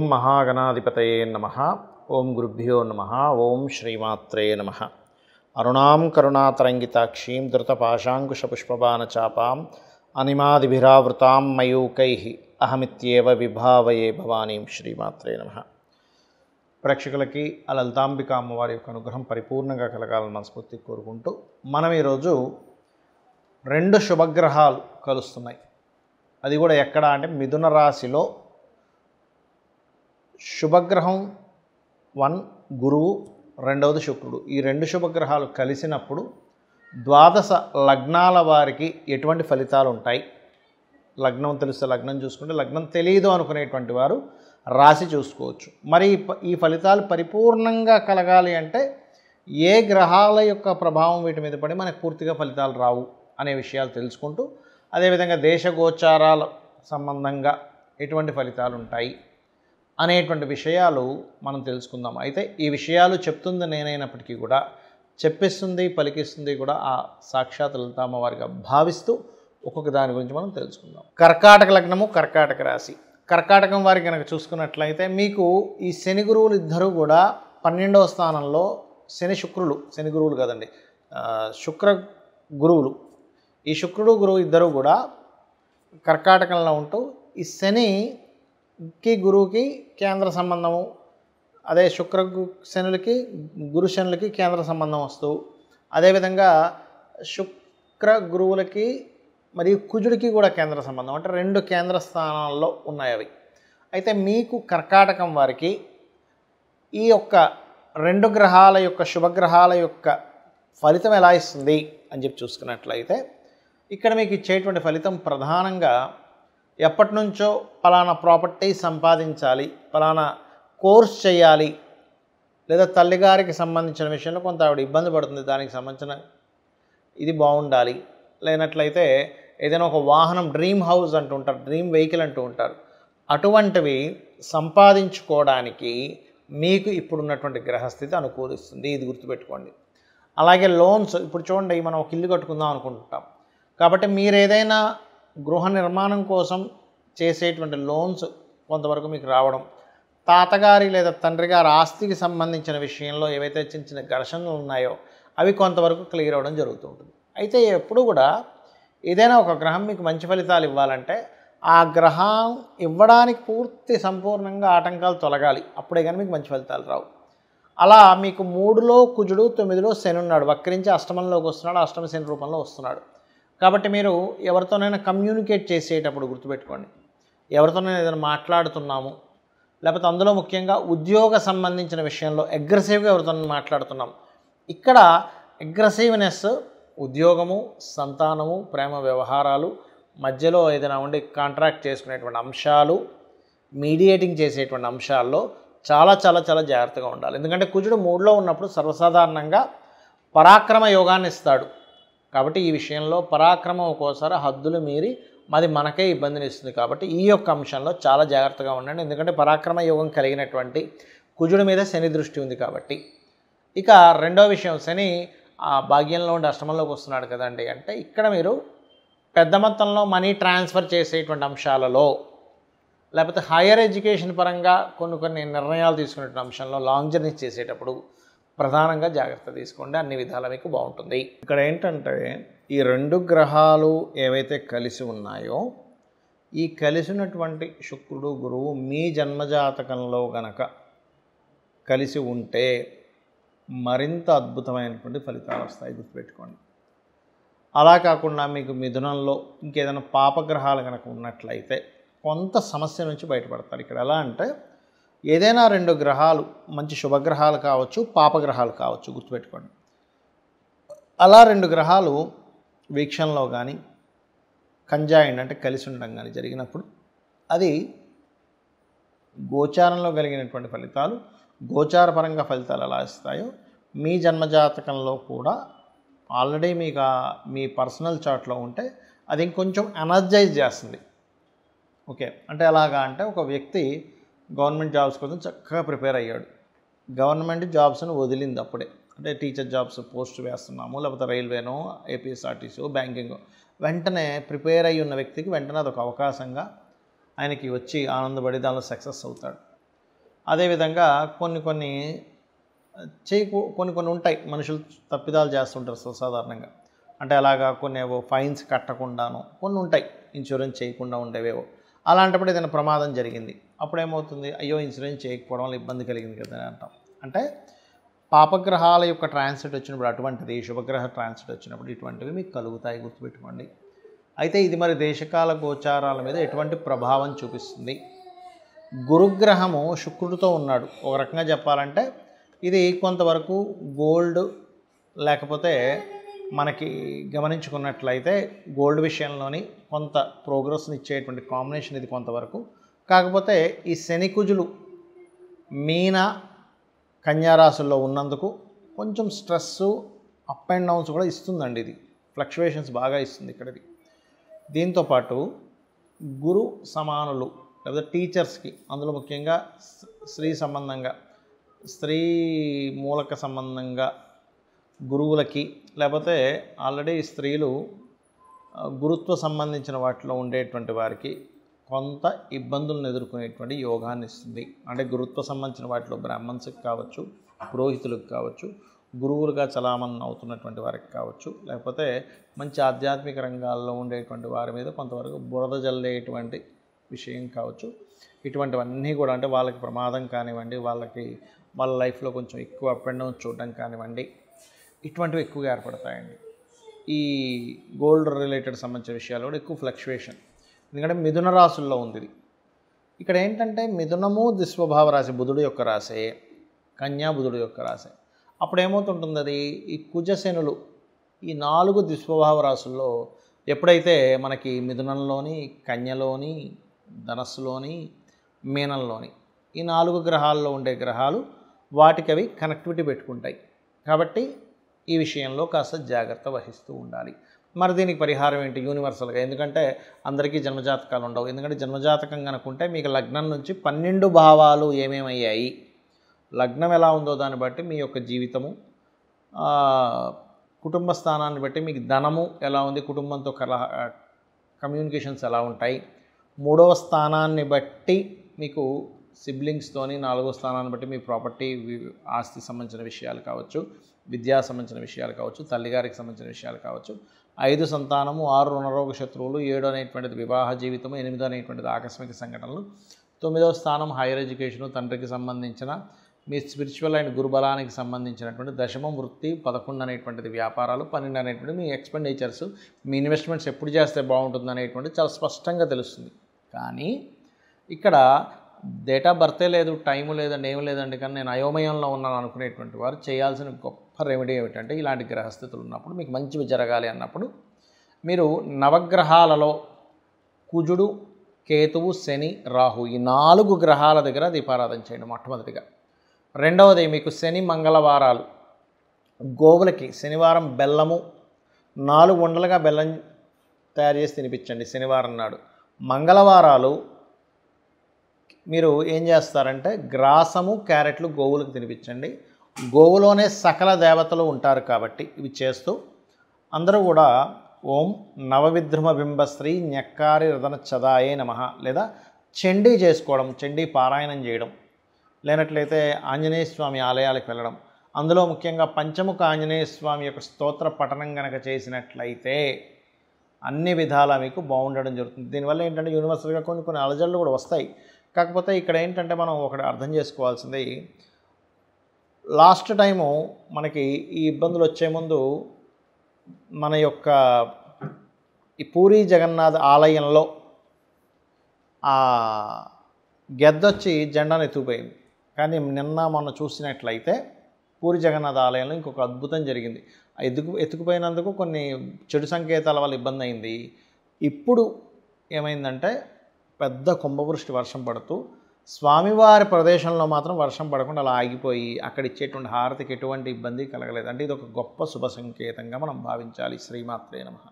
ఓం మహాగణాధిపతయే నమః. ఓం గురుభ్యో నమః. ఓం శ్రీమాత్రే నమః. అరుణాం కరుణాతరంగితాక్షీం ధృతపాశాంకుశపుష్పబాణచాపాం అనిమాదిభిరావృతాం మయూకైః అహమిత్యేవ విభావయే భవానీం. శ్రీమాత్రే నమః. ప్రేక్షకులకి ఆ లలితాంబిక అమ్మవారి యొక్క అనుగ్రహం పరిపూర్ణంగా కలగాలని మనస్ఫూర్తి కోరుకుంటూ మనం ఈరోజు 2 శుభగ్రహాలు కలుస్తున్నాయి. అది కూడా ఎక్కడ అంటే మిథున రాశిలో శుభగ్రహం 1 గురువు, రెండవది శుక్రుడు. ఈ 2 శుభగ్రహాలు కలిసినప్పుడు ద్వాదశ లగ్నాల వారికి ఎటువంటి ఫలితాలు ఉంటాయి? లగ్నం తెలిస్తే లగ్నం చూసుకుంటే, లగ్నం తెలియదు అనుకునేటువంటి వారు రాశి చూసుకోవచ్చు. మరి ఈ ఫలితాలు పరిపూర్ణంగా కలగాలి అంటే ఏ గ్రహాల యొక్క ప్రభావం వీటి మీద పడి మనకు పూర్తిగా ఫలితాలు రావు అనే విషయాలు తెలుసుకుంటూ, అదేవిధంగా దేశగోచారాల సంబంధంగా ఎటువంటి ఫలితాలు ఉంటాయి అనేటువంటి విషయాలు మనం తెలుసుకుందాం. అయితే ఈ విషయాలు చెప్తుంది నేనైనప్పటికీ కూడా చెప్పిస్తుంది పలికిస్తుంది కూడా ఆ సాక్షాత్ లలితామ్మవారిగా భావిస్తూ ఒక్కొక్క దాని గురించి మనం తెలుసుకుందాం. కర్కాటక లగ్నము, కర్కాటక రాశి. కర్కాటకం వారికి కనుక చూసుకున్నట్లయితే మీకు ఈ శని గురువులు ఇద్దరూ కూడా 12వ స్థానంలో శని గురువులు కదండి, శుక్ర గురువులు. ఈ శుక్రుడు గురువు ఇద్దరు కూడా కర్కాటకంలో ఉంటూ ఈ శనికి గురువుకి కేంద్ర సంబంధము, అదే శనులకి గురు శనులకి కేంద్ర సంబంధం వస్తూ, అదేవిధంగా శుక్ర గురువులకి మరియు కుజుడికి కూడా కేంద్ర సంబంధం, అంటే 2 కేంద్ర స్థానాల్లో ఉన్నాయి అవి. అయితే మీకు కర్కాటకం వారికి ఈ యొక్క 2 గ్రహాల యొక్క శుభగ్రహాల యొక్క ఫలితం ఎలా ఇస్తుంది అని చెప్పి చూసుకున్నట్లయితే, ఇక్కడ మీకు ఇచ్చేటువంటి ఫలితం ప్రధానంగా ఎప్పటి నుంచో పలానా ప్రాపర్టీ సంపాదించాలి, పలానా కోర్స్ చేయాలి, లేదా తల్లిగారికి సంబంధించిన విషయంలో కొంత ఆవిడ ఇబ్బంది పడుతుంది, దానికి సంబంధించిన ఇది బాగుండాలి, లేనట్లయితే ఏదైనా ఒక వాహనం, డ్రీమ్ హౌస్ అంటూ ఉంటారు, డ్రీమ్ వెహికల్ అంటూ ఉంటారు, అటువంటివి సంపాదించుకోవడానికి మీకు ఇప్పుడున్నటువంటి గ్రహస్థితి అనుకూలిస్తుంది. ఇది గుర్తుపెట్టుకోండి. అలాగే లోన్స్, ఇప్పుడు చూడండి, మనం ఒక ఇల్లు కట్టుకుందాం అనుకుంటాం కాబట్టి మీరు ఏదైనా గృహ నిర్మాణం కోసం చేసేటువంటి లోన్స్ కొంతవరకు మీకు రావడం, తాతగారి లేదా తండ్రి గారి ఆస్తికి సంబంధించిన విషయంలో ఏవైతే చిన్న చిన్న ఘర్షణలు ఉన్నాయో అవి కొంతవరకు క్లియర్ అవ్వడం జరుగుతూ ఉంటుంది. అయితే ఎప్పుడు కూడా ఏదైనా ఒక గ్రహం మీకు మంచి ఫలితాలు ఇవ్వాలంటే ఆ గ్రహం ఇవ్వడానికి పూర్తి సంపూర్ణంగా ఆటంకాలు తొలగాలి, అప్పుడే కానీ మీకు మంచి ఫలితాలు రావు. అలా మీకు 3లో కుజుడు, 9లో శని ఉన్నాడు, వక్రించి అష్టమంలోకి వస్తున్నాడు, అష్టమ శని రూపంలో వస్తున్నాడు. కాబట్టి మీరు ఎవరితోనైనా కమ్యూనికేట్ చేసేటప్పుడు గుర్తుపెట్టుకోండి, ఎవరితోనైనా ఏదైనా మాట్లాడుతున్నాము, లేకపోతే అందులో ముఖ్యంగా ఉద్యోగ సంబంధించిన విషయంలో అగ్రెసివ్గా ఎవరితోనైనా మాట్లాడుతున్నాం, ఇక్కడ అగ్రెసివ్నెస్ ఉద్యోగము, సంతానము, ప్రేమ వ్యవహారాలు, మధ్యలో ఏదైనా ఉండి కాంట్రాక్ట్ చేసుకునేటువంటి అంశాలు, మీడియేటింగ్ చేసేటువంటి అంశాల్లో చాలా చాలా చాలా జాగ్రత్తగా ఉండాలి. ఎందుకంటే కుజుడు 3లో ఉన్నప్పుడు సర్వసాధారణంగా పరాక్రమ యోగాన్ని ఇస్తాడు. కాబట్టి ఈ విషయంలో పరాక్రమం ఒక్కోసారి హద్దులు మీరి మనకే ఇబ్బందిని ఇస్తుంది. కాబట్టి ఈ యొక్క అంశంలో చాలా జాగ్రత్తగా ఉండండి. ఎందుకంటే పరాక్రమ యోగం కలిగినటువంటి కుజుడి మీద శని దృష్టి ఉంది కాబట్టి. ఇక రెండో విషయం, శని ఆ భాగ్యంలో ఉండి అష్టమంలోకి వస్తున్నాడు కదండి, అంటే ఇక్కడ మీరు పెద్ద మొత్తంలో మనీ ట్రాన్స్ఫర్ చేసేటువంటి అంశాలలో, లేకపోతే హైయర్ ఎడ్యుకేషన్ పరంగా కొన్ని నిర్ణయాలు తీసుకునే అంశంలో, లాంగ్ జర్నీ చేసేటప్పుడు ప్రధానంగా జాగ్రత్త తీసుకోండి. అన్ని విధాలా మీకు బాగుంటుంది. ఇక్కడ ఏంటంటే ఈ 2 గ్రహాలు ఏవైతే కలిసి ఉన్నాయో, ఈ కలిసినటువంటి శుక్రుడు గురువు మీ జన్మజాతకంలో గనక కలిసి ఉంటే మరింత అద్భుతమైనటువంటి ఫలితాలు వస్తాయి, గుర్తుపెట్టుకోండి. అలా కాకుండా మీకు మిథునంలో ఇంకేదైనా పాపగ్రహాలు కనుక ఉన్నట్లయితే కొంత సమస్య నుంచి బయటపడతారు. ఇక్కడ ఎలా అంటే ఏదైనా 2 గ్రహాలు మంచి శుభగ్రహాలు కావచ్చు, పాపగ్రహాలు కావచ్చు, గుర్తుపెట్టుకోండి. అలా 2 గ్రహాలు వీక్షణలో కానీ కంజాయిండ్ అంటే కలిసి ఉండడం కానీ జరిగినప్పుడు అది గోచారంలో కలిగినటువంటి ఫలితాలు, గోచారపరంగా ఫలితాలు ఎలా ఇస్తాయో మీ జన్మజాతకంలో కూడా ఆల్రెడీ మీకు మీ పర్సనల్ చార్ట్లో ఉంటే అది ఇంకొంచెం ఎనర్జైజ్ చేస్తుంది. ఓకే, అంటే ఎలాగా అంటే ఒక వ్యక్తి గవర్నమెంట్ జాబ్స్ కోసం చక్కగా ప్రిపేర్ అయ్యాడు, గవర్నమెంట్ జాబ్స్ను వదిలింది అప్పుడే, అంటే టీచర్ జాబ్స్ పోస్ట్ వేస్తున్నాము, లేకపోతే రైల్వేనో, ఏపీఎస్ఆర్టీసీ, బ్యాంకింగ్, వెంటనే ప్రిపేర్ అయ్యి ఉన్న వ్యక్తికి వెంటనే అదొక అవకాశంగా ఆయనకి వచ్చి ఆనందపడి దానిలో సక్సెస్ అవుతాడు. అదేవిధంగా కొన్ని కొన్ని కొన్ని ఉంటాయి, మనుషులు తప్పిదాలు చేస్తుంటారు సాధారణంగా. అంటే అలాగా కొన్ని ఏవో ఫైన్స్ కట్టకుండాను కొన్ని ఉంటాయి, ఇన్సూరెన్స్ చేయకుండా ఉండేవేవో. అలాంటప్పుడు ఏదైనా ప్రమాదం జరిగింది, అప్పుడేమవుతుంది, అయ్యో ఇన్సూరెన్స్ చేయకపోవడం వల్ల ఇబ్బంది కలిగింది కదా అని అంటాం. అంటే పాపగ్రహాల యొక్క ట్రాన్సిట్ వచ్చినప్పుడు అటువంటిది, శుభగ్రహ ట్రాన్సిట్ వచ్చినప్పుడు ఇటువంటివి మీకు కలుగుతాయి, గుర్తుపెట్టుకోండి. అయితే ఇది మరి దేశకాల గోచారాల మీద ఎటువంటి ప్రభావం చూపిస్తుంది? గురుగ్రహము శుక్రుడితో ఉన్నాడు. ఒక రకంగా చెప్పాలంటే ఇది కొంతవరకు గోల్డ్, లేకపోతే మనకి గమనించుకున్నట్లయితే గోల్డ్ విషయంలోని కొంత ప్రోగ్రెస్ని ఇచ్చేటువంటి కాంబినేషన్ ఇది కొంతవరకు. కాకపోతే ఈ శని కుజులు మీన కన్యా రాశుల్లో ఉన్నందుకు కొంచెం స్ట్రెస్సు, అప్ అండ్ డౌన్స్ కూడా ఇస్తుందండి. ఇది ఫ్లక్చువేషన్స్ బాగా ఇస్తుంది ఇక్కడ. ఇది దీంతోపాటు గురు సమానులు లేదా టీచర్స్కి, అందులో ముఖ్యంగా స్త్రీ సంబంధంగా, స్త్రీ మూలక సంబంధంగా గురువులకి, లేకపోతే ఆల్రెడీ స్త్రీలు గురుత్వ సంబంధించిన వాటిలో ఉండేటువంటి వారికి కొంత ఇబ్బందులను ఎదుర్కొనేటువంటి యోగాన్ని ఇస్తుంది. అంటే గురుత్వ సంబంధించిన వాటిలో బ్రాహ్మణ్స్కి కావచ్చు, పురోహితులకు కావచ్చు, గురువులుగా చలామణి అవుతున్నటువంటి వారికి కావచ్చు, లేకపోతే మంచి ఆధ్యాత్మిక రంగాల్లో ఉండేటువంటి వారి మీద కొంతవరకు బురద జల్లేటువంటి విషయం కావచ్చు. ఇటువంటివన్నీ కూడా అంటే వాళ్ళకి ప్రమాదం కానివ్వండి, వాళ్ళ లైఫ్లో కొంచెం ఎక్కువ అప్ అండ్ డౌన్ చూడడం కానివ్వండి, ఇటువంటివి ఎక్కువగా ఏర్పడతాయండి. ఈ గోల్డ్ రిలేటెడ్ సంబంధించిన విషయాలు కూడా ఎక్కువ ఫ్లక్చువేషన్. ఎందుకంటే మిథున రాశుల్లో ఉంది ఇది. ఇక్కడ ఏంటంటే మిథునము దిస్వభావ రాశి, బుధుడు యొక్క రాశే, కన్యా బుధుడు యొక్క రాశే. అప్పుడు ఏమవుతుంటుంది, అది ఈ కుజశనులు ఈ 4 దిస్వభావ రాశుల్లో ఎప్పుడైతే మనకి మిథునంలోని, కన్యలోని, ధనస్సులోని, మీనంలోని ఈ 4 గ్రహాల్లో ఉండే గ్రహాలు వాటికి అవి కనెక్టివిటీ పెట్టుకుంటాయి. కాబట్టి ఈ విషయంలో కాస్త జాగ్రత్త వహిస్తూ ఉండాలి. మరి దీనికి పరిహారం ఏంటి యూనివర్సల్గా? ఎందుకంటే అందరికీ జన్మజాతకాలు ఉండవు. ఎందుకంటే జన్మజాతకం కనుకుంటే మీకు లగ్నం నుంచి 12 భావాలు ఏమేమయ్యాయి, లగ్నం ఎలా ఉందో దాన్ని బట్టి మీ యొక్క జీవితము, కుటుంబ స్థానాన్ని బట్టి మీకు ధనము ఎలా ఉంది, కుటుంబంతో కమ్యూనికేషన్స్ ఎలా ఉంటాయి, 3వ స్థానాన్ని బట్టి మీకు సిబ్లింగ్స్తోని, 4వ స్థానాన్ని బట్టి మీ ప్రాపర్టీ, ఆస్తి సంబంధించిన విషయాలు కావచ్చు, విద్యా సంబంధించిన విషయాలు కావచ్చు, తల్లిగారికి సంబంధించిన విషయాలు కావచ్చు, 5 సంతానము, 6 రుణరోగ శత్రువులు, 7 అనేటువంటిది వివాహ జీవితము, 8 అనేటువంటిది ఆకస్మిక సంఘటనలు, 9వ స్థానం హైయర్ ఎడ్యుకేషను, తండ్రికి సంబంధించిన మీ స్పిరిచువల్ అండ్ గురుబలానికి సంబంధించినటువంటి దశమం వృత్తి, 11 అనేటువంటిది వ్యాపారాలు, 12 అనేటువంటిది మీ ఎక్స్పెండిచర్స్, మీ ఇన్వెస్ట్మెంట్స్ ఎప్పుడు చేస్తే బాగుంటుంది అనేటువంటిది చాలా స్పష్టంగా తెలుస్తుంది. కానీ ఇక్కడ డేట్ ఆఫ్ బర్తే లేదు, టైము లేదండి, ఏమి లేదండి, కానీ నేను అయోమయంలో ఉన్నాను అనుకునేటువంటి వారు చేయాల్సిన గొప్ప రెమెడీ ఏమిటంటే, ఇలాంటి గ్రహస్థితులు ఉన్నప్పుడు మీకు మంచివి జరగాలి అన్నప్పుడు మీరు నవగ్రహాలలో కుజుడు, కేతువు, శని, రాహు ఈ 4 గ్రహాల దగ్గర దీపారాధన చేయండి మొట్టమొదటిగా. రెండవది మీకు శని మంగళవారాలు గోవులకి శనివారం బెల్లము 4 ఉండలుగా బెల్లం తయారు చేసి తినిపించండి శనివారం నాడు. మంగళవారాలు మీరు ఏం చేస్తారంటే గ్రాసము, క్యారెట్లు గోవులకు తినిపించండి. గోవులోనే సకల దేవతలు ఉంటారు కాబట్టి ఇవి చేస్తూ అందరూ కూడా ఓం నవవిద్రుమ బింబశ్రీ న్యక్కారి రతన చదాయే నమః లేదా చండీ చేసుకోవడం, చండీ పారాయణం చేయడం, లేనట్లయితే ఆంజనేయ స్వామి ఆలయాలకు వెళ్ళడం, అందులో ముఖ్యంగా పంచముఖ ఆంజనేయ స్వామి యొక్క స్తోత్ర పఠనం కనుక చేసినట్లయితే అన్ని విధాలా మీకు బాగుండడం జరుగుతుంది. దీనివల్ల ఏంటంటే యూనివర్సల్గా కొన్ని అలజడులు కూడా వస్తాయి. కాకపోతే ఇక్కడ ఏంటంటే మనం ఒకటి అర్థం చేసుకోవాల్సింది, లాస్ట్ టైము మనకి ఈ ఇబ్బందులు వచ్చే ముందు మన యొక్క ఈ పూరీ జగన్నాథ్ ఆలయంలో ఆ గెద్దొచ్చి జెండాను ఎత్తుకుపోయింది. కానీ నిన్న మొన్న చూసినట్లయితే పూరి జగన్నాథ్ ఆలయంలో ఇంకొక అద్భుతం జరిగింది. ఎత్తుకుపోయినందుకు కొన్ని చెడు సంకేతాల వల్ల ఇబ్బంది అయింది. ఇప్పుడు ఏమైందంటే పెద్ద కుంభవృష్టి వర్షం పడుతూ స్వామివారి ప్రదేశంలో మాత్రం వర్షం పడకుండా అలా ఆగిపోయి అక్కడ ఇచ్చేటువంటి హారతికి ఎటువంటి ఇబ్బంది కలగలేదు. అంటే ఇది ఒక గొప్ప శుభ సంకేతంగా మనం భావించాలి. శ్రీమాత్రే నమః.